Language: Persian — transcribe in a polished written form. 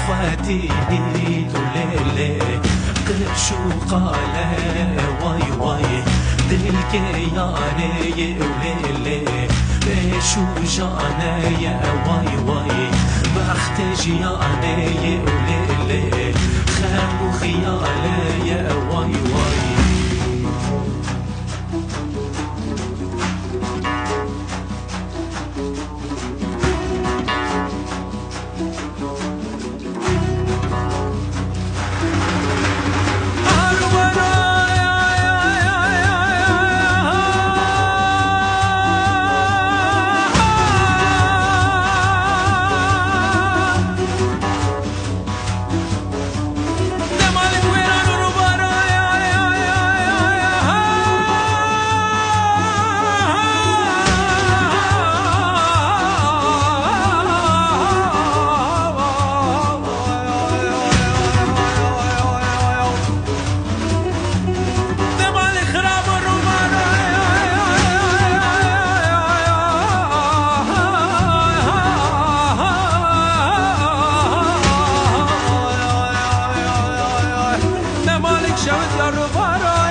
اخواتي دوليلي قرشو قاله واي واي دلك ياني وليلي بشو جاني واي واي بخت جياني وليلي خام خيالي واي واي شود یا رو بارا